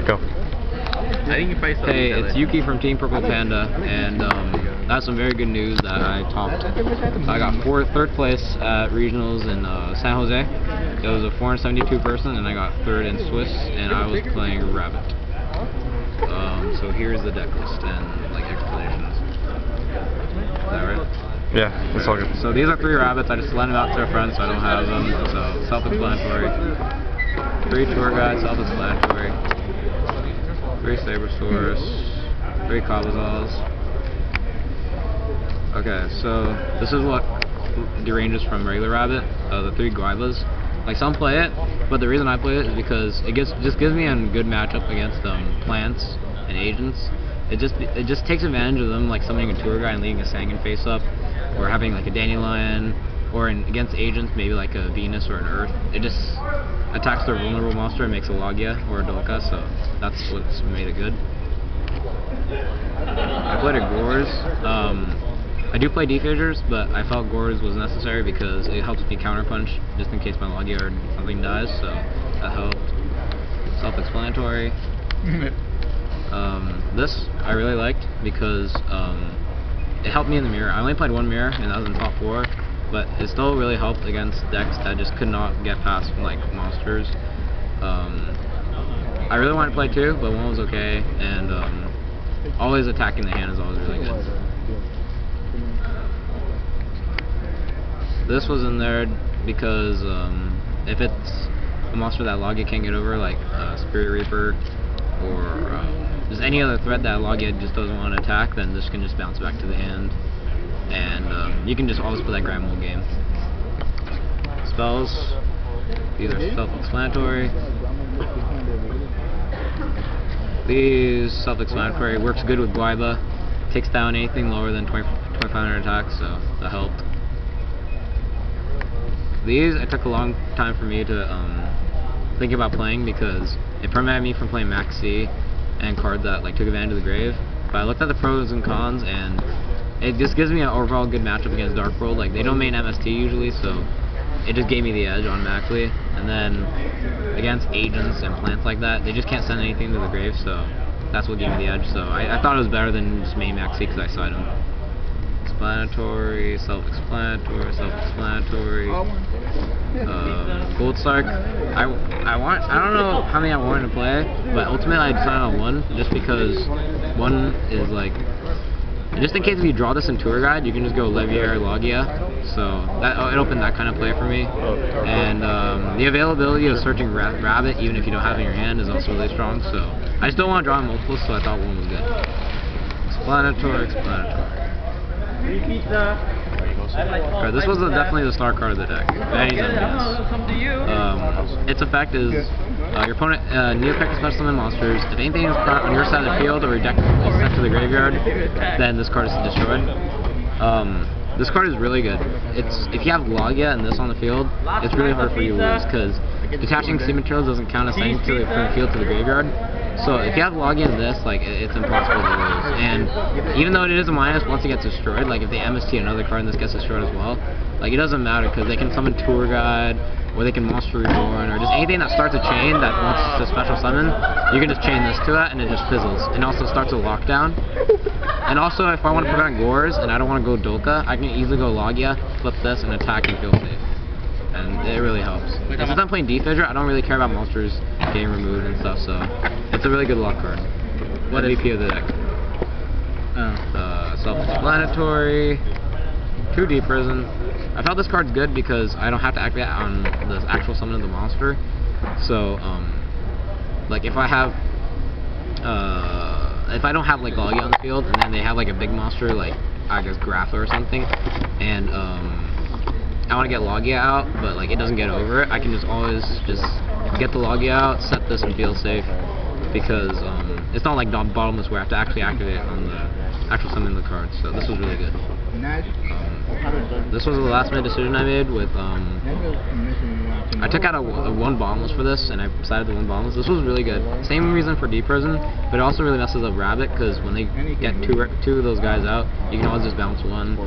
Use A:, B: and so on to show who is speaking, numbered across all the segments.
A: Go.
B: Hey, it's Yuki from TeamPurplePanda, and I have some very good news that I topped. I got third place at regionals in San Jose. It was a 472 person, and I got third in Swiss, and I was playing Rabbit. So here's the deck list and like explanations. Is that right?
A: Yeah, that's all good.
B: So these are 3 rabbits. I just lent them out to a friend, so I don't have them. So self-explanatory. 3 tour guides, self-explanatory. 3 Sabersaurs, 3 Cabazals. Okay, so this is what deranges from regular rabbit, the 3 Guivas. Like, some play it, but the reason I play it is because it just gives me a good matchup against plants and agents. It just takes advantage of them, like summoning a tour guy and leaving a Sanguine face up, or having like a Dandelion, or against agents maybe like a Venus or an Earth. It just attacks their vulnerable monster and makes a Logia or a Dolka, so that's what's made it good. I played a Gores. I do play Defissures, but I felt Gores was necessary because it helps me counterpunch just in case my Logia or something dies, so that helped. Self-explanatory. This I really liked because it helped me in the mirror. I only played 1 mirror, and that was in top 4, but it still really helped against decks that just could not get past like monsters. I really wanted to play 2, but 1 was okay, and always attacking the hand is always really good. This was in there because if it's a monster that Logia can't get over, like Spirit Reaper, or just any other threat that Logia just doesn't want to attack, then this can just bounce back to the hand, and you can just always play that Grand Mole game. Spells, these are self-explanatory. These self-explanatory, works good with Guiba, takes down anything lower than 2500 attack, so that helped. These, it took a long time for me to think about playing because it prevented me from playing Max C and cards that like took advantage of the grave. But I looked at the pros and cons, and it just gives me an overall good matchup against Dark World. Like, they don't main MST usually, so it just gave me the edge automatically. And then against agents and plants like that, they just can't send anything to the grave, so that's what gave me the edge. So I thought it was better than just main Max C because I side him. Explanatory, self-explanatory, self-explanatory. Gold Sark. I don't know how many I wanted to play, but ultimately I decided on 1 just because 1 is like, just in case if you draw this in Tour Guide, you can just go Levier or Logia, so it opened that kind of play for me. And the availability of searching Rabbit, even if you don't have it in your hand, is also really strong, so I just don't want to draw multiples, so I thought 1 was good. Explanatory, explanatory. Okay, this was definitely the star card of the deck. Its effect is your opponent need to pick a special summon monsters. If anything is on your side of the field or your deck is sent to the graveyard, then this card is destroyed. This card is really good. If you have Logia and this on the field, it's really hard for you to lose because detaching sea materials doesn't count as sending from the field to the graveyard. So if you have Logia in this, like, it's impossible to lose. And even though it is a minus once it gets destroyed, like if they MST another card and this gets destroyed as well, like, it doesn't matter because they can summon Tour Guide, or they can Monster Reborn, or just anything that starts a chain that wants to special summon, you can just chain this to that and it just fizzles. And also starts a lockdown. And also, if I want to prevent Gores and I don't want to go Dolka, I can easily go Logia, flip this, and attack and feel safe. And it really helps. And since I'm playing Defissure, I don't really care about monsters getting removed and stuff, so it's a really good luck card. What MVP of the deck? Self-explanatory. 2 Deep Prison. I felt this card's good because I don't have to activate on the actual summon of the monster. So, like if I don't have like Logia on the field, and then they have like a big monster like I guess Grapha or something, and I want to get Logia out, but like it doesn't get over it, I can just always just get the Logia out, set this, and feel safe, because it's not like Bottomless where I have to actually activate on the actual summon of the card, so this was really good. This was the last minute decision I made with, I took out a 1 Bottomless for this, and I decided to 1 Bottomless. This was really good. Same reason for Deep Prison, but it also really messes up Rabbit, because when they get two of those guys out, you can always just bounce 1.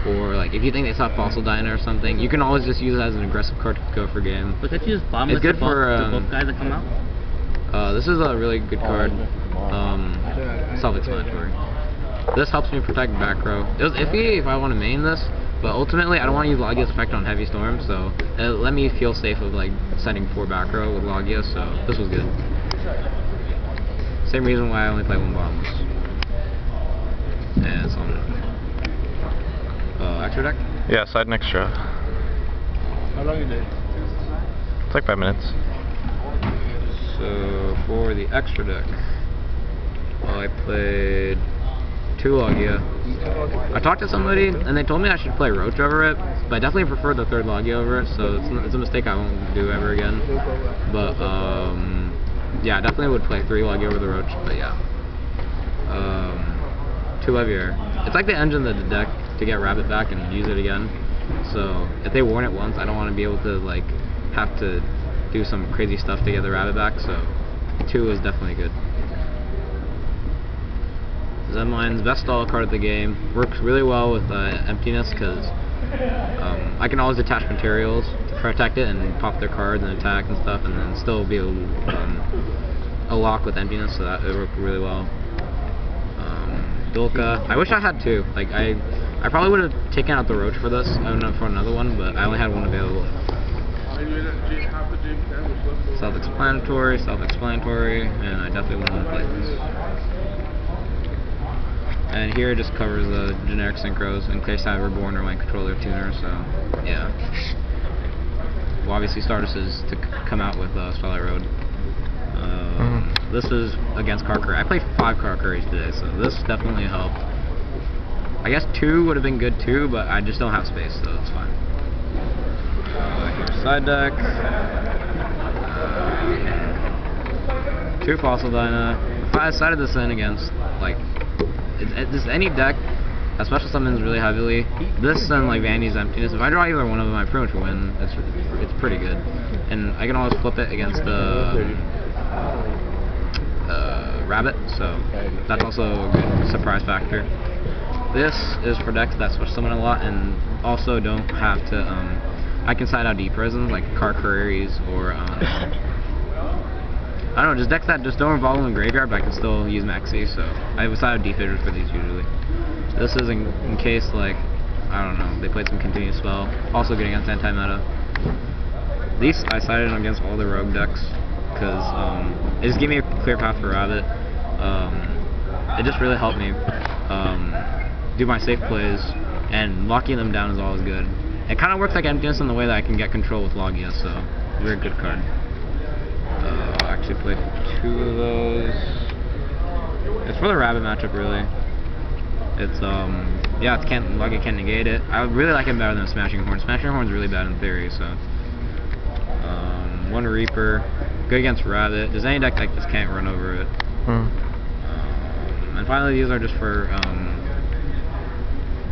B: Or like if you think they saw Fossil Dino or something, you can always just use it as an aggressive card to go for game.
C: But if you use Bottomless,
B: it's good for
C: both guys that come out?
B: This is a really good card. Self-explanatory. This helps me protect back row. It was iffy if I want to main this, but ultimately I don't want to use Logia's effect on Heavy Storm, so it let me feel safe of like setting 4 back row with Logia, so this was good. Same reason why I only play 1 bottomless. And so extra deck?
A: Yeah, side and extra.
C: How long you did?
A: It's like 5 minutes.
B: So for the extra deck, I played 2 Logia. I talked to somebody and they told me I should play Roach over it, but I definitely prefer the 3rd Logia over it, so it's a mistake I won't do ever again. But yeah, I definitely would play 3 Logia over the Roach, but yeah. 2 Levier. It's like the engine of the deck to get Rabbit back and use it again. So if they warn it once, I don't want to be able to like have to do some crazy stuff to get the Rabbit back, so 2 is definitely good. Zenline's best stall card of the game. Works really well with emptiness because I can always detach materials to protect it and pop their cards and attack and stuff, and then still be able a lock with emptiness, so that it worked really well. Dulka. I wish I had 2. Like I probably would have taken out the Roach for this. I don't know for another one, but I only had 1 available. Self-explanatory, and I definitely wouldn't want to play this. And here it just covers the generic synchros in case I were born or my controller tuner, so yeah. Well, obviously Stardust is to come out with Starlight Road. This is against Car Curry. I played 5 Car Curries today, so this definitely helped. I guess 2 would have been good too, but I just don't have space, so it's fine. Here's side deck. 2 Fossil Dyna. If I decided this in against, like, just any deck that special summons really heavily, this and like Vandy's Emptiness, if I draw either one of them, I pretty much win. It's pretty good. And I can always flip it against Rabbit, so that's also a good surprise factor. This is for decks that special summon a lot and also don't have to, I can side out deep prisons like Car Curries or, I don't know, just decks that just don't involve them in graveyard, but I can still use Maxi, so I have a side of deep fissures for these usually. This is in case, like, I don't know, they played some continuous spell, also good against anti-meta. These I sided against all the rogue decks, because it just gave me a clear path for Rabbit. It just really helped me do my safe plays, and locking them down is always good. It kind of works like Emptiness in the way that I can get control with Logia, so very good card. I actually played 2 of those. It's for the Rabbit matchup, really. It's yeah, Logia can't negate it. I really like it better than Smashing Horn. Smashing Horn's really bad in theory, so 1 Reaper, good against Rabbit. There's any deck that just can't run over it. And finally, these are just for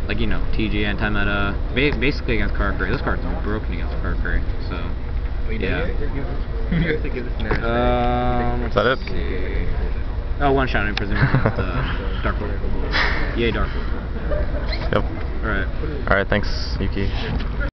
B: like, you know, TG, anti-meta, basically against Car Curry. This card's broken against Car Curry, so yeah.
A: Is that it?
B: See. Oh, 1 Shadow Prison against Dark Lord. Yay, Dark Lord.
A: Yep.
B: Alright.
A: Alright, thanks, Yuki.